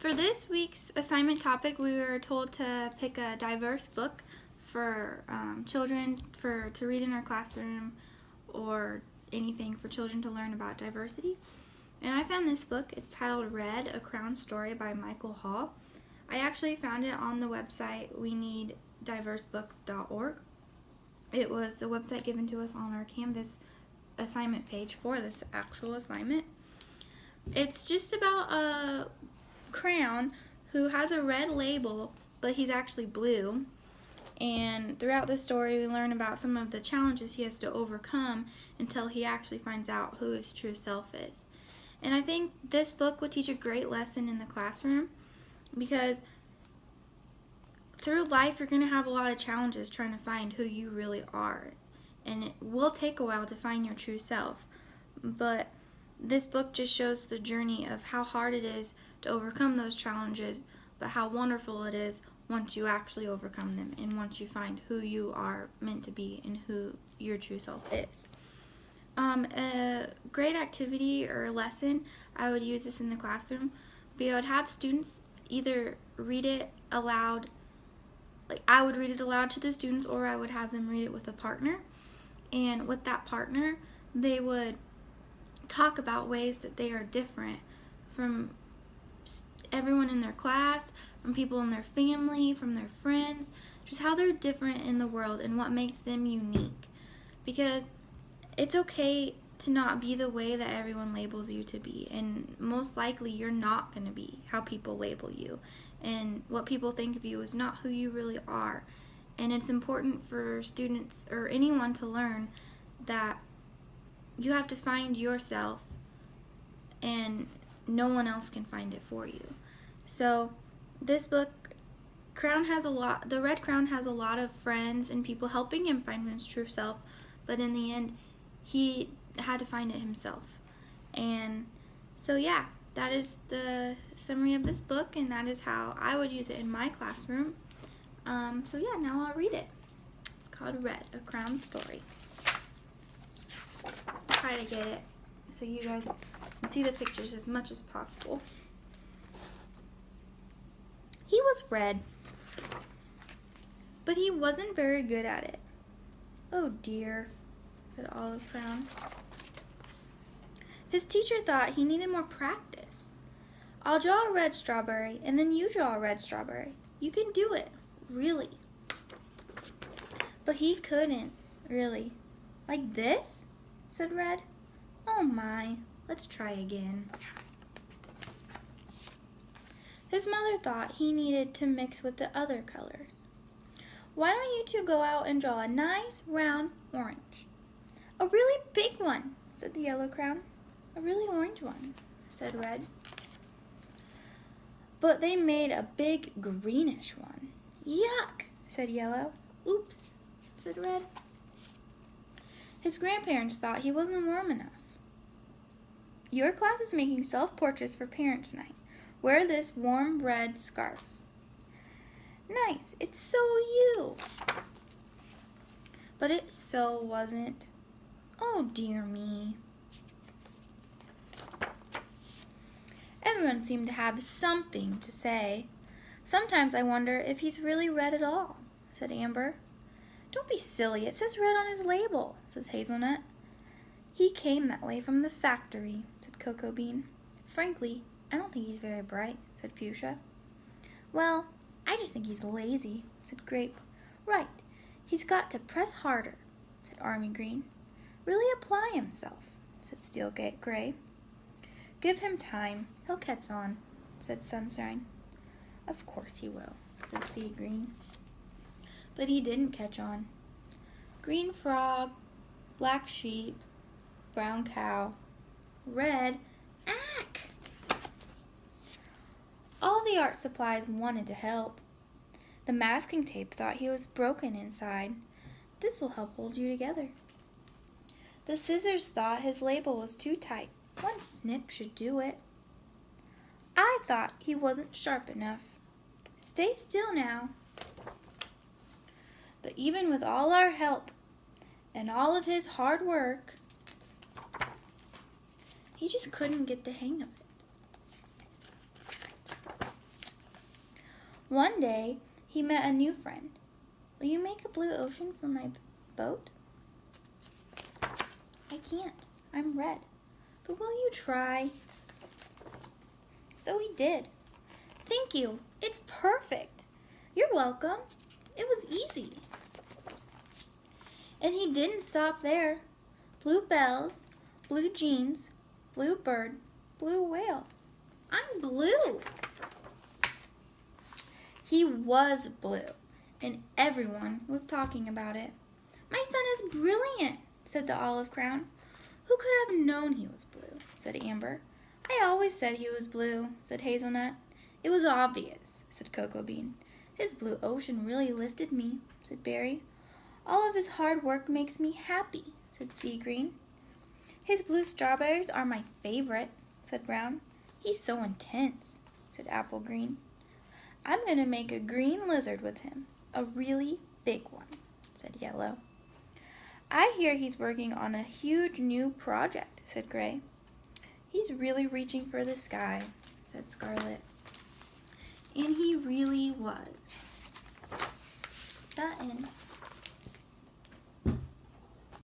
For this week's assignment topic, we were told to pick a diverse book for children to read in our classroom, or anything for children to learn about diversity. And I found this book. It's titled Red, A Crown Story by Michael Hall. I actually found it on the website weneeddiversebooks.org. It was the website given to us on our Canvas assignment page for this actual assignment. It's just about a crayon who has a red label, but he's actually blue. And throughout the story, we learn about some of the challenges he has to overcome until he actually finds out who his true self is. And I think this book would teach a great lesson in the classroom, because through life you're going to have a lot of challenges trying to find who you really are. And it will take a while to find your true self. But this book just shows the journey of how hard it is to overcome those challenges, but how wonderful it is once you actually overcome them and once you find who you are meant to be and who your true self is. A great activity or lesson, I would use this in the classroom, but I would have students either read it aloud, like I would read it aloud to the students, or I would have them read it with a partner. And with that partner, they would talk about ways that they are different from everyone in their class, from people in their family, from their friends, just how they're different in the world and what makes them unique. Because it's okay to not be the way that everyone labels you to be, and most likely you're not going to be how people label you, and what people think of you is not who you really are. And it's important for students or anyone to learn that you have to find yourself, and no one else can find it for you. So this book, the Red Crown has a lot of friends and people helping him find his true self, but in the end, he had to find it himself. And so yeah, that is the summary of this book, and that is how I would use it in my classroom. So yeah, now I'll read it. It's called Red, A Crown Story. Try to get it so you guys can see the pictures as much as possible. He was red, but he wasn't very good at it. "Oh dear," said Olive Crown. His teacher thought he needed more practice. "I'll draw a red strawberry, and then you draw a red strawberry. You can do it, really." But he couldn't, really. "Like this?" said Red. "Oh my, let's try again." His mother thought he needed to mix with the other colors. "Why don't you two go out and draw a nice round orange?" "A really big one," said the Yellow Crown. "A really orange one," said Red. But they made a big greenish one. "Yuck," said Yellow. "Oops," said Red. His grandparents thought he wasn't warm enough. "Your class is making self-portraits for parents' night. Wear this warm red scarf." "Nice, it's so you." But it so wasn't. Oh dear me. Everyone seemed to have something to say. "Sometimes I wonder if he's really red at all," said Amber. "Don't be silly, it says red on his label," says Hazelnut. "He came that way from the factory," said Cocoa Bean. "Frankly, I don't think he's very bright," said Fuchsia. "Well, I just think he's lazy," said Grape. "Right, he's got to press harder," said Army Green. "Really apply himself," said Steel Gray. "Give him time, he'll catch on," said Sunshine. "Of course he will," said Sea Green. But he didn't catch on. Green frog, black sheep, brown cow, red ack. All the art supplies wanted to help. The masking tape thought he was broken inside. "This will help hold you together." The scissors thought his label was too tight. "One snip should do it." "I thought he wasn't sharp enough." "Stay still now." But even with all our help and all of his hard work, he just couldn't get the hang of it. One day, he met a new friend. Will you make a blue ocean for my boat? I can't. I'm red. But will you try? So he did. Thank you. It's perfect. You're welcome. It was easy. And he didn't stop there. Blue bells, blue jeans, blue bird, blue whale. I'm blue. He was blue, and everyone was talking about it. My son is brilliant, said the olive crown. Who could have known he was blue, said Amber. I always said he was blue, said Hazelnut. It was obvious, said Cocoa Bean. His blue ocean really lifted me, said Berry. All of his hard work makes me happy, said Sea Green. His blue strawberries are my favorite, said Brown. He's so intense, said Apple Green. I'm going to make a green lizard with him, a really big one, said Yellow. I hear he's working on a huge new project, said Gray. He's really reaching for the sky, said Scarlet. And he really was. The end.